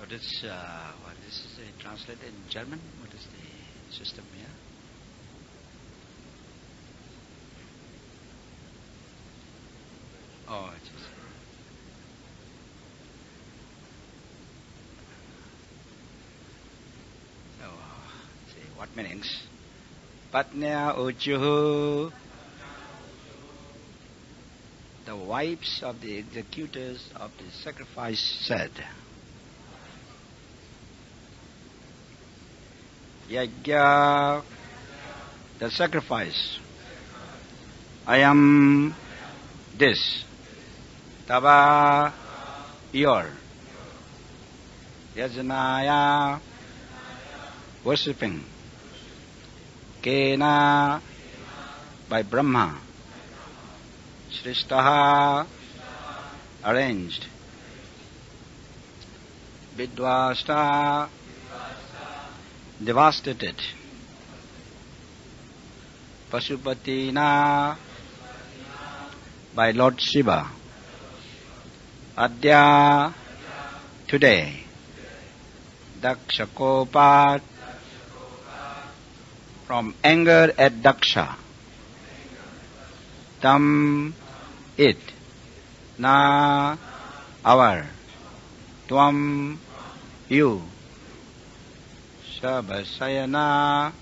What this is translated in German? What is the system here? Oh, it is. Oh, see, what meanings? Patnya Uchuhu, the wives of the executors of the sacrifice said, Yajna, the sacrifice, I am this, Tava, your, Yajanaya, worshipping, Kena, by Brahma, Shrishtaha, arranged, Vidvasta, devastated, Pasupatina, by Lord Shiva, Adya, today, Dakshakopat, from anger at Daksha, Tam, it, Na, our, Tvam, you, Sabasayana,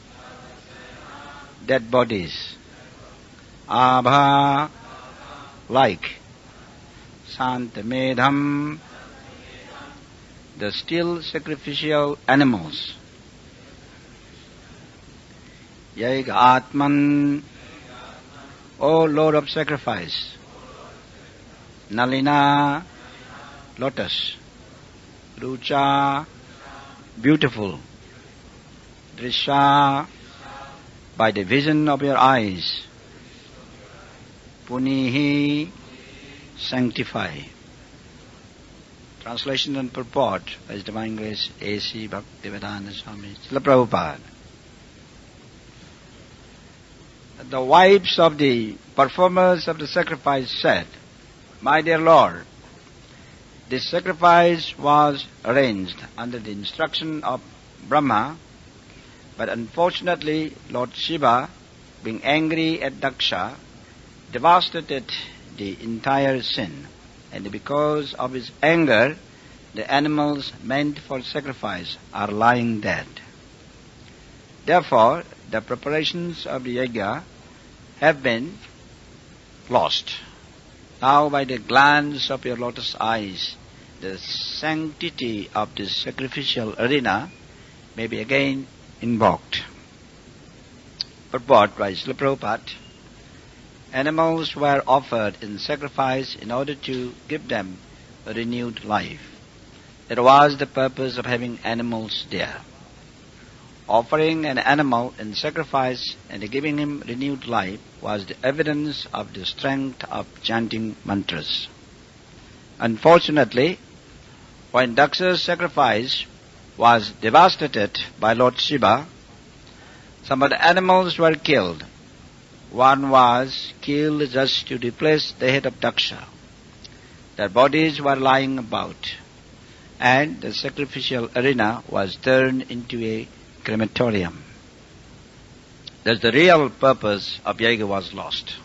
dead bodies, Abha, like, Santamedham, the still sacrificial animals, Yaiga Atman, O Lord of sacrifice, Nalina, lotus, Rucha, beautiful, Drisha, by the vision of your eyes, Punihi, sanctify. Translation and purport by His Divine Grace A.C. Bhaktivedanta Swami Srila Prabhupada. The wives of the performers of the sacrifice said, My dear Lord, this sacrifice was arranged under the instruction of Brahma, but unfortunately Lord Shiva, being angry at Daksha, devastated the entire sin, and because of his anger, the animals meant for sacrifice are lying dead. Therefore, the preparations of the yajna have been lost. Now, by the glance of your lotus eyes, the sanctity of this sacrificial arena may be again invoked. Purport by Srila Prabhupada. Animals were offered in sacrifice in order to give them a renewed life. That was the purpose of having animals there. Offering an animal in sacrifice and giving him renewed life was the evidence of the strength of chanting mantras. Unfortunately, when Daksha's sacrifice was devastated by Lord Shiva, some of the animals were killed. One was killed just to replace the head of Daksha. Their bodies were lying about, and the sacrificial arena was turned into a crematorium. Thus the real purpose of yajna was lost.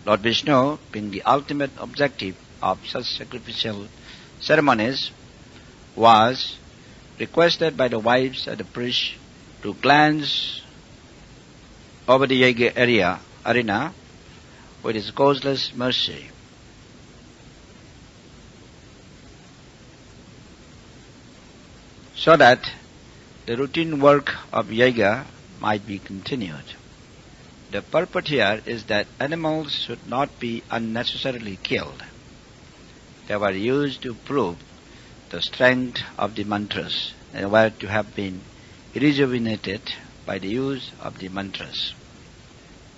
Lord Vishnu, being the ultimate objective of such sacrificial ceremonies, was requested by the wives of the priest to glance over the yajna arena with his causeless mercy. So that the routine work of yajna might be continued. The purport here is that animals should not be unnecessarily killed. They were used to prove the strength of the mantras and were to have been rejuvenated by the use of the mantras.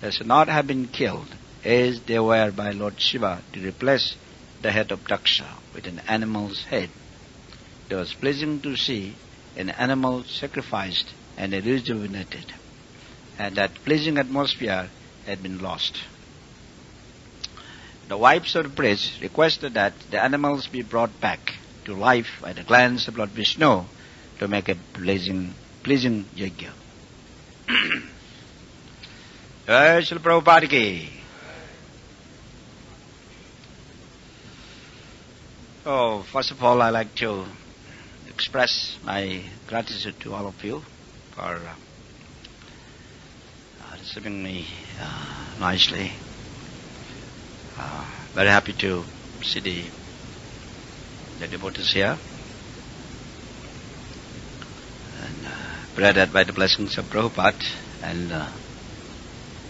They should not have been killed as they were by Lord Shiva to replace the head of Daksha with an animal's head. It was pleasing to see an animal sacrificed and rejuvenated, and that pleasing atmosphere had been lost. The wives of the priests requested that the animals be brought back to life by the glance of Lord Vishnu to make a pleasing yajna. Jai Srila Prabhupada ki. Oh, first of all, I like to express my gratitude to all of you for receiving me nicely. Very happy to see the devotees here, and pray that by the blessings of Prabhupada and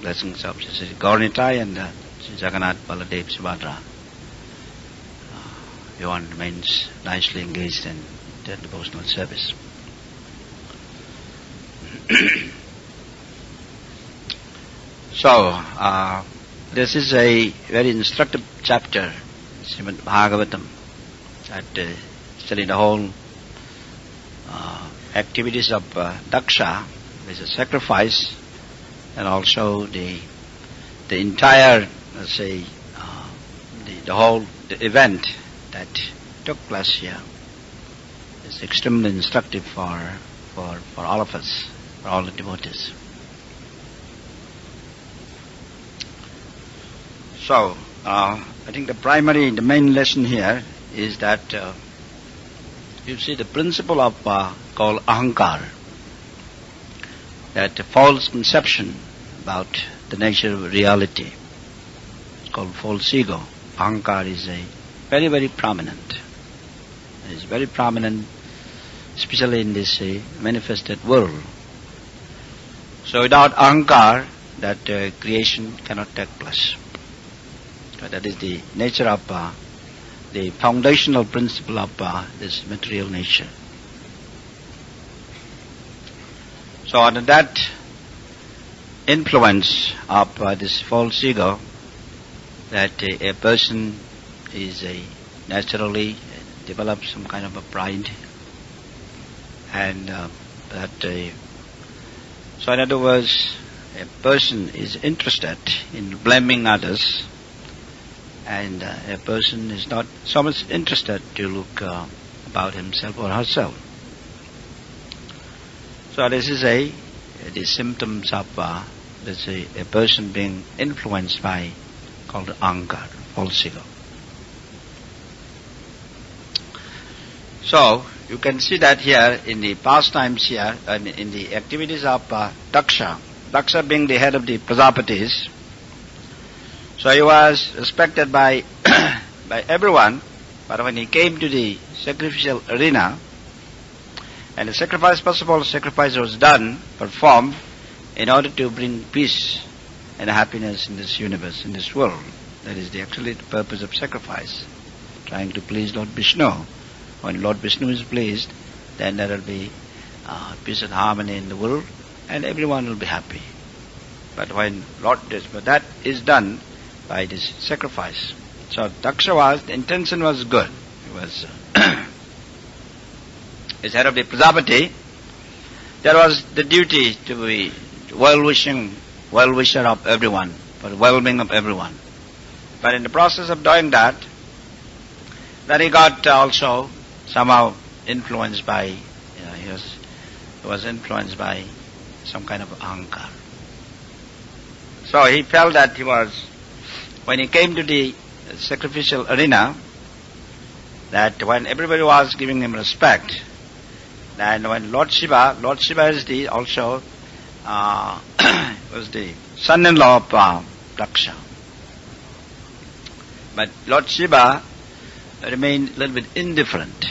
blessings of Sri Gauranitai and Sri Jagannath Baladev Subhadra, everyone remains nicely engaged in their devotional service. So, this is a very instructive chapter, Srimad Bhagavatam, that study the whole activities of Daksha, which is a sacrifice, and also the entire, let's say, the whole event that took place here is extremely instructive for all of us, for all the devotees. So, I think the main lesson here is that you see the principle of called ahankar, that false conception about the nature of reality. It's called false ego. Ahankar is a very, very prominent. It is very prominent, especially in this manifested world. So without ahankar, that creation cannot take place. That is the nature of the foundational principle of this material nature. So under that influence of this false ego, that a person is naturally develops some kind of a pride, and so in other words, a person is interested in blaming others, and a person is not so much interested to look about himself or herself. So this is the symptoms of let's say a person being influenced by called ahankar, false ego. So you can see that here in the pastimes here, and in the activities of Daksha. Daksha being the head of the Prajapatis. So he was respected by by everyone, but when he came to the sacrificial arena, and the sacrifice, first of all, the sacrifice was performed in order to bring peace and happiness in this universe, in this world. That is actually the purpose of sacrifice, trying to please Lord Vishnu. When Lord Vishnu is pleased, then there will be peace and harmony in the world, and everyone will be happy. But that is done by this sacrifice. So Daksha the intention was good. It was as head of the Prajapati, there was the duty to be well-wisher of everyone, for the well-being of everyone. But in the process of doing that, then he got also somehow influenced by, he was influenced by some kind of ahankar. So he felt that when he came to the sacrificial arena, that when everybody was giving him respect, and when Lord Shiva is also was the son-in-law of Daksha. But Lord Shiva remained a little bit indifferent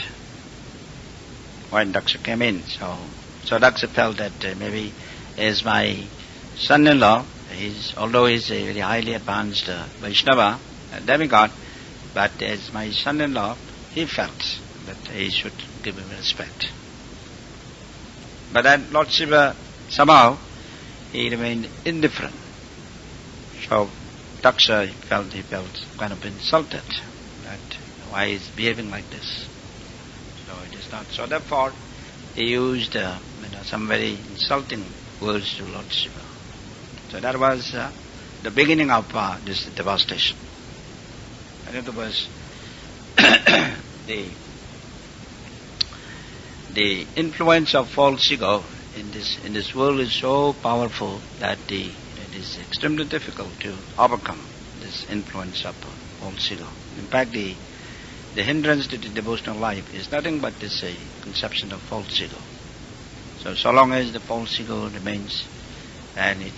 when Daksha came in. So Daksha felt that maybe as my son-in-law, although he's a very highly advanced Vaishnava, demigod, but as my son-in-law, he felt that he should give him respect. But then Lord Shiva, somehow, he remained indifferent. So Daksha he felt kind of insulted that why he is behaving like this. So it is not. So therefore, he used some very insulting words to Lord Shiva. So that was the beginning of this devastation. And it was the influence of false ego in this world is so powerful that it is extremely difficult to overcome this influence of false ego. In fact, the hindrance to the devotional life is nothing but this conception of false ego. So long as the false ego remains, and it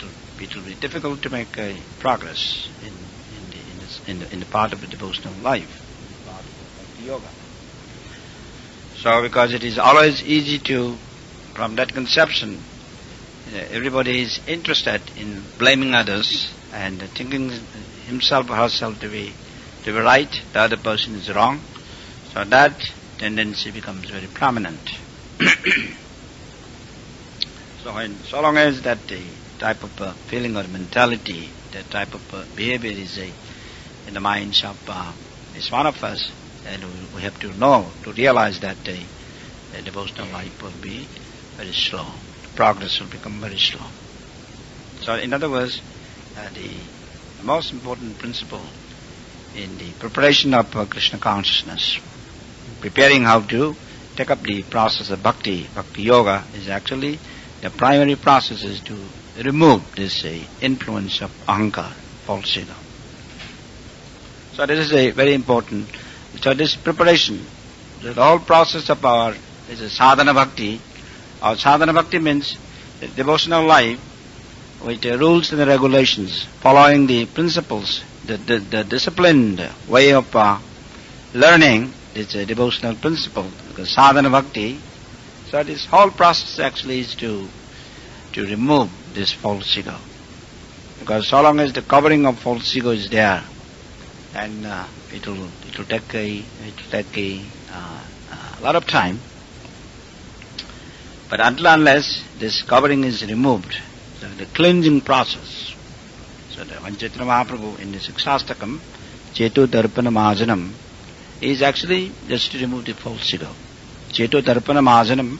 will be difficult to make progress in the part of the devotional life, in the part of the yoga. So because it is always easy to, from that conception, everybody is interested in blaming others and thinking himself or herself to be right, the other person is wrong. So that tendency becomes very prominent. So long as that type of feeling or mentality, that type of behavior is in the minds of each one of us, and we have to know, to realize that the devotional life will be very slow. The progress will become very slow. So in other words, the most important principle in the preparation of Krishna consciousness, preparing how to take up the process of bhakti yoga, is actually the primary process is to remove this influence of ahankar, false ego. So this is a very important. So this preparation, the whole process of is a sadhana bhakti. Our sadhana bhakti means the devotional life with the rules and the regulations, following the principles, the disciplined way of learning. It's a devotional principle, because sadhana bhakti. So this whole process actually is to remove this false ego, because so long as the covering of false ego is there, and it will take a lot of time. But until unless this covering is removed, so the cleansing process. So the Chaitanya Mahaprabhu in the Sikshastakam, Cheto Darpana Majanam, is actually just to remove the false ego. Cheto Darpana Majanam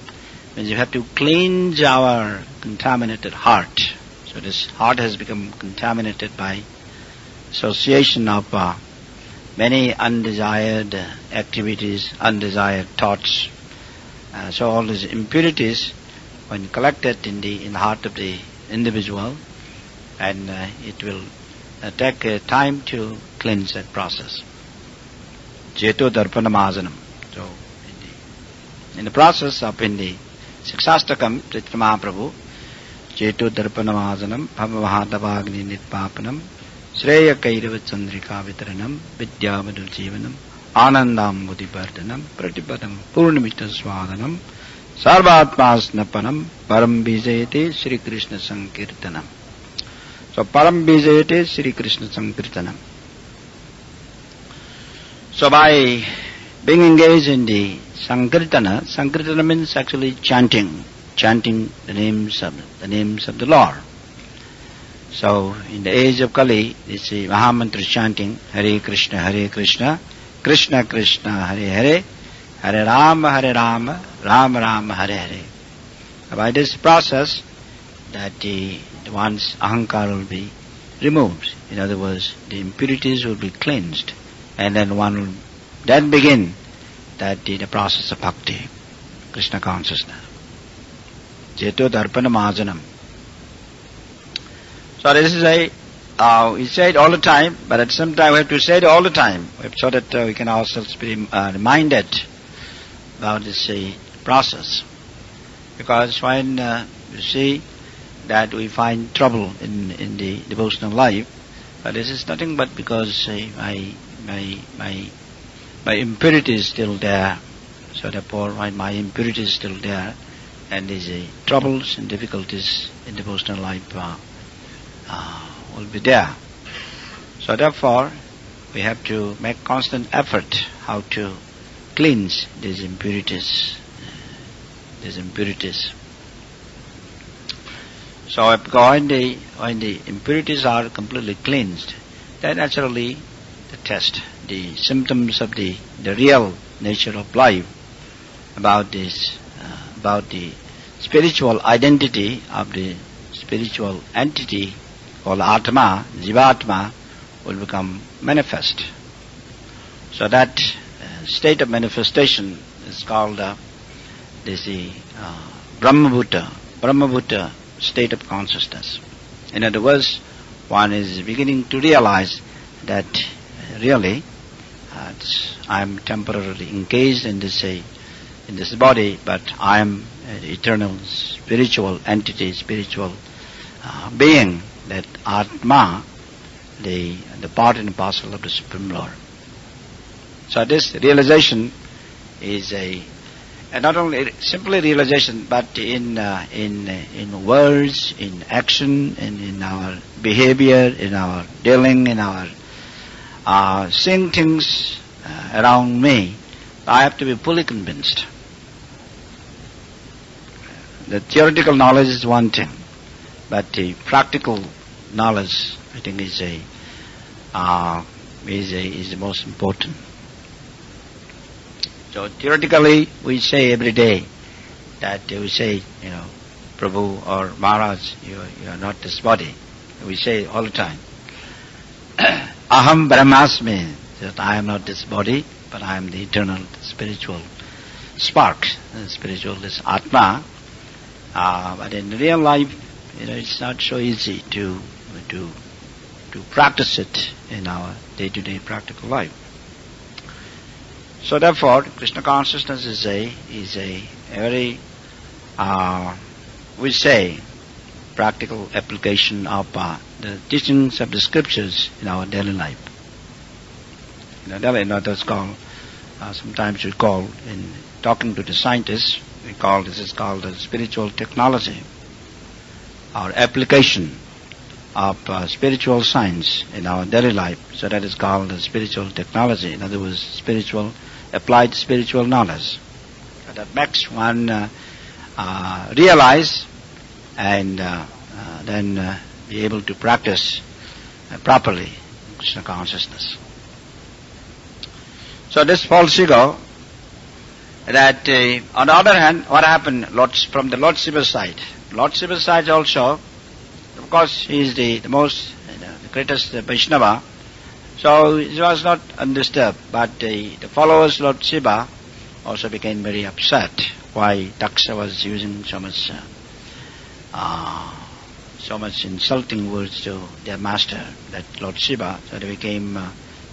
means you have to cleanse our contaminated heart. So this heart has become contaminated by association of many undesired activities, undesired thoughts. So all these impurities, when collected in the heart of the individual, and it will take time to cleanse that process. Cheto Darpana Majanam. So in the process of in the Sikshastakam, Chaitanya Mahaprabhu, Cheto Darpana Majanam, Bhava-Mahadavagni Nitpapanam, Shreya Kairava Chandrika Vitaranam, Vidya Madhur Jivanam, Anandam Buddhibardhanam, Pratipadam Purnamita Swadanam, Sarvatmasnapanam, Param Bijayate Sri Krishna Sankirtanam. So Param Bijayate Sri Krishna Sankirtanam. So by being engaged in the Sankirtana means actually chanting the names of the Lord. So in the age of Kali, this is Mahamantra chanting, Hare Krishna, Krishna Krishna, Hare Hare, Hare Rama, Rama Rama, Hare Hare. By this process, that one's ahankar will be removed. In other words, the impurities will be cleansed, and then one will then begin the process of bhakti, Krishna consciousness. Cheto Darpana Majanam. So this is we say it all the time, but at some time we have to say it all the time, so that we can ourselves be reminded about this process. Because when you see that we find trouble in the devotional life, this is nothing but because my impurity is still there. So therefore, when my impurity is still there, and these troubles and difficulties in devotional life will be there. So therefore, we have to make constant effort how to cleanse these impurities. So when the impurities are completely cleansed, then naturally the test, the symptoms of the real nature of life, about the spiritual identity of the spiritual entity called Atma, Jivatma, will become manifest. So that state of manifestation is called this is Brahmabhuta state of consciousness. In other words, one is beginning to realize that really I am temporarily engaged in this body, but I am an eternal spiritual entity, spiritual being, that Atma, the part and parcel of the Supreme Lord. So this realization is not only simply realization, but in words, in action, in our behavior, in our dealing, in our seeing things around me. I have to be fully convinced. The theoretical knowledge is one thing, but the practical knowledge, I think, is the most important. So theoretically, we say every day that we say, Prabhu or Maharaj, you are not this body. We say all the time. Aham Brahmasmi, that I am not this body, but I am the eternal spiritual spark, spiritual this Atma. But in real life, it's not so easy to practice it in our day-to-day practical life. So therefore, Krishna consciousness is a very, we say, practical application of the teachings of the scriptures in our daily life. That's called, sometimes we call, in talking to the scientists, this is called the spiritual technology, or application of spiritual science in our daily life. So that is called the spiritual technology. In other words, applied spiritual knowledge. That makes one realize and then be able to practice properly Krishna consciousness. So this false ego, that on the other hand, what happened from the Lord Shiva side? Lord Shiva side also, of course, he is the most, the greatest Vaishnava, so it was not undisturbed, but the followers of Lord Shiva also became very upset why Daksha was using so much insulting words to their master, that Lord Shiva. So they became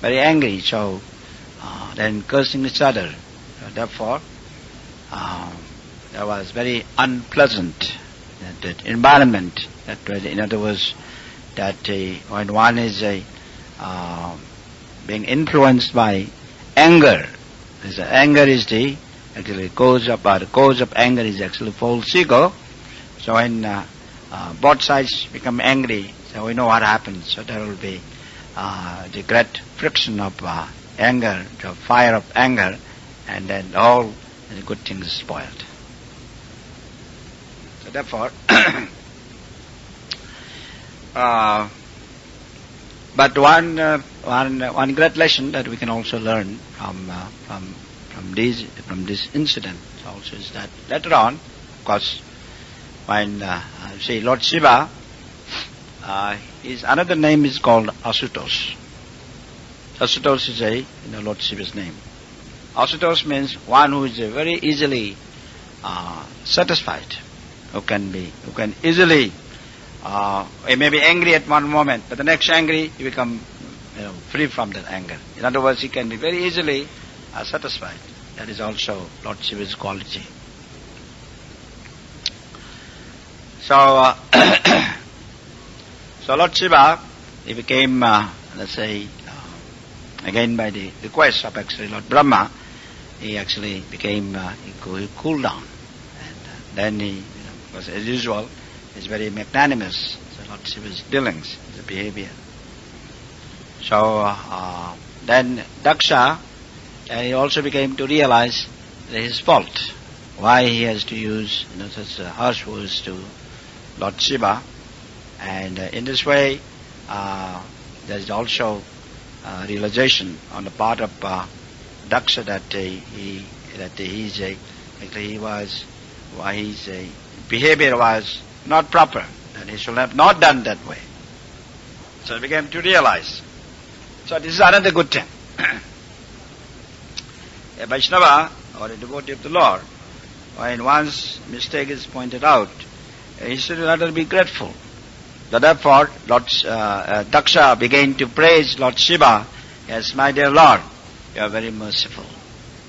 very angry, so then cursing each other. So therefore, there was very unpleasant that environment. In other words, that when one is being influenced by anger, anger is the cause of anger is actually false ego. So when both sides become angry, so we know what happens. So there will be the great friction of anger, the fire of anger, and then all the good things are spoiled. So therefore, but one great lesson that we can also learn from this incident also is that later on, of course, when say Lord Shiva, his another name is called Asutosh. Asutosh is Lord Shiva's name. Asutosh means one who is very easily satisfied, who can easily. He may be angry at one moment, but the next angry he become free from that anger. In other words, he can be very easily satisfied. That is also Lord Shiva's quality. So, so Lord Shiva, he became, let's say, again by the request of actually Lord Brahma, he actually became, he cooled down, and then he, was as usual, is very magnanimous. So Lord Shiva's dealings, his behavior. So then Daksha, he also became to realize his fault, why he has to use such harsh words to Lord Shiva, and in this way there is also realization on the part of Daksha that his behavior was not proper, and he should have not done that way. So he began to realize. So this is another good thing. A Vaishnava or a devotee of the Lord, when one's mistake is pointed out, he should rather be grateful. So therefore, Daksha began to praise Lord Shiva, "Yes, my dear Lord, you are very merciful.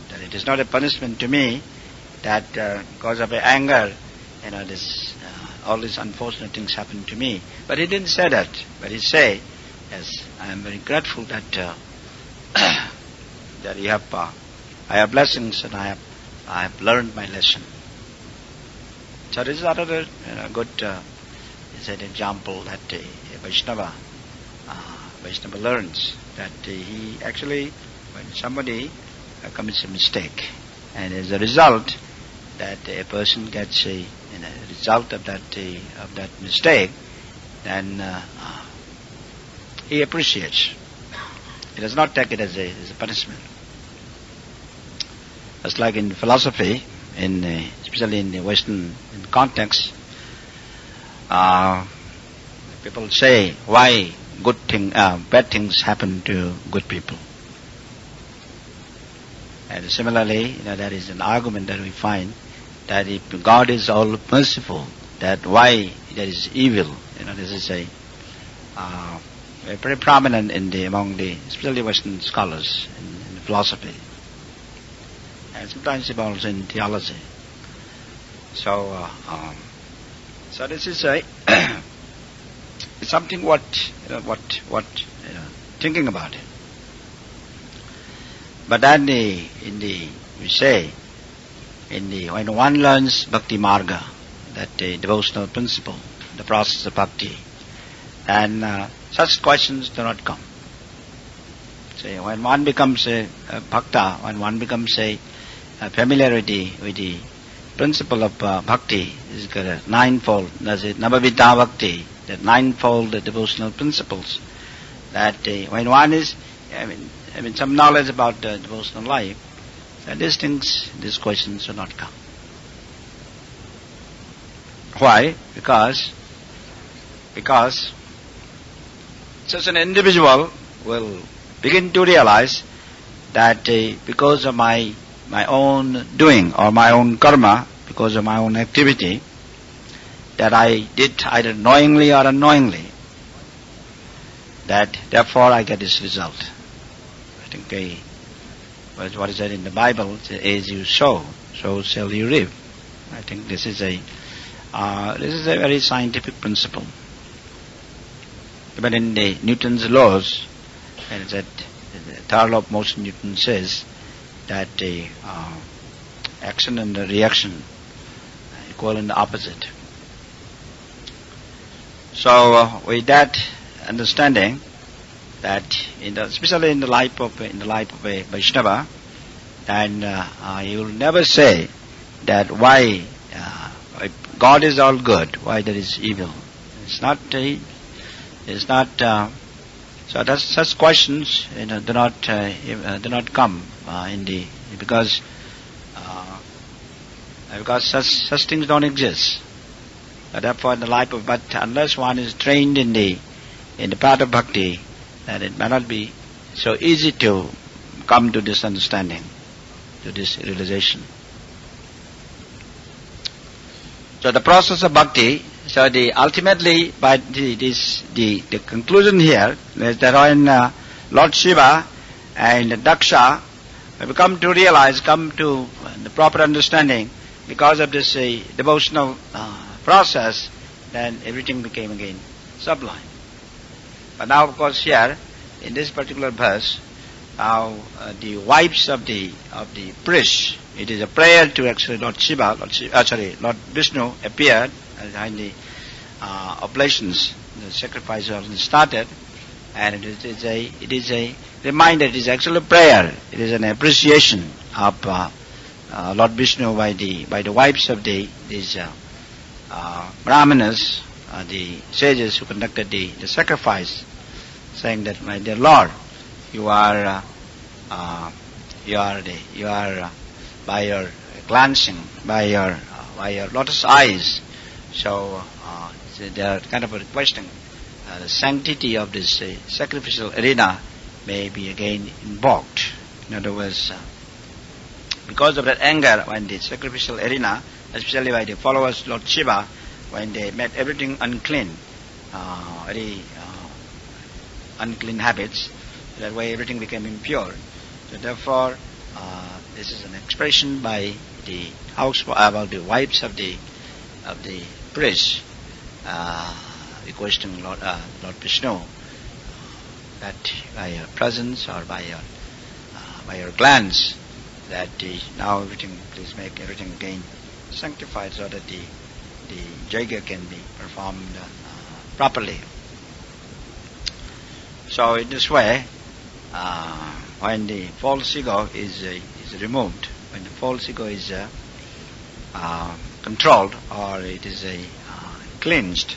That it is not a punishment to me that because of anger, all these unfortunate things happen to me." But he didn't say that. But he said, "Yes, I am very grateful that that I have blessings and I have learned my lesson." So this is another good is an example that a Vaishnava learns that he actually, when somebody commits a mistake, and as a result that a person gets a result of that mistake, then he appreciates. He does not take it as a punishment. Just like in philosophy, especially in the Western context, people say why bad things happen to good people. And similarly, there is an argument that we find that if God is all merciful, that why there is evil. This is a very prominent among the especially Western scholars in philosophy, and sometimes also in theology. So this is it's something what thinking about it. But then when one learns Bhakti Marga, that devotional principle, the process of bhakti, then such questions do not come. Say when one becomes a bhakta, when one becomes a familiar with the principle of bhakti, is ninefold. That's it, Navavita Bhakti, that ninefold devotional principles. That when one is, some knowledge about devotional life, and these questions do not come. Why? Because such an individual will begin to realize that because of my own doing or my own karma, because of my own activity, that I did either knowingly or unknowingly, that therefore I get this result. I think what is said in the Bible, as you sow, so shall you reap. I think this is a very scientific principle. Even in the Newton's laws, and that the third law of motion, Newton says that the action and the reaction equal and opposite. So with that understanding, that especially in the life of a Vaishnava, then he will never say that why if God is all good, why there is evil. It's not. So that such questions do not come because such things don't exist. Therefore, in the life of bhakti, unless one is trained in the path of bhakti, then it may not be so easy to come to this understanding, to this realization. So the process of bhakti. So ultimately, by the conclusion here is that when Lord Shiva and Daksha have come to the proper understanding, because of this devotional process, then everything became again sublime. But now, of course, here in this particular verse, now the wives of the priest, it is a prayer to actually Lord Vishnu appeared behind the oblations. The sacrifice already started, and it is a reminder. It is actually a prayer. It is an appreciation of Lord Vishnu by the wives of these brahmanas, the sages who conducted the sacrifice, saying that, my dear Lord, you are by your glancing, by your lotus eyes. So they are kind of requesting the sanctity of this sacrificial arena may be again invoked. In other words, because of that anger, when the sacrificial arena, especially by the followers Lord Shiva, when they made everything unclean, very unclean habits, that way everything became impure. So therefore, this is an expression by the about the wives of the priests, requesting Lord Vishnu that by your presence or by your glance, that now everything, please make everything again sanctified, so that the yajna can be performed properly. So in this way, when the false ego is removed, when the false ego is controlled, or it is cleansed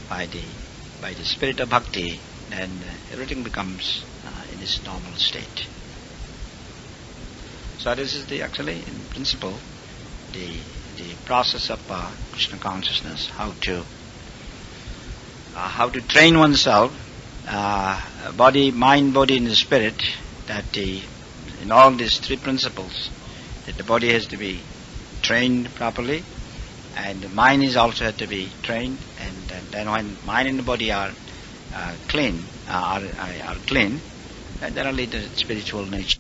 by the spirit of bhakti, then everything becomes in its normal state. So this is actually in principle the process of Krishna consciousness, how to train oneself, body, mind, body, and the spirit, that in all these three principles, that the body has to be trained properly, and the mind is also has to be trained, and then when mind and the body are clean, are clean, then only the spiritual nature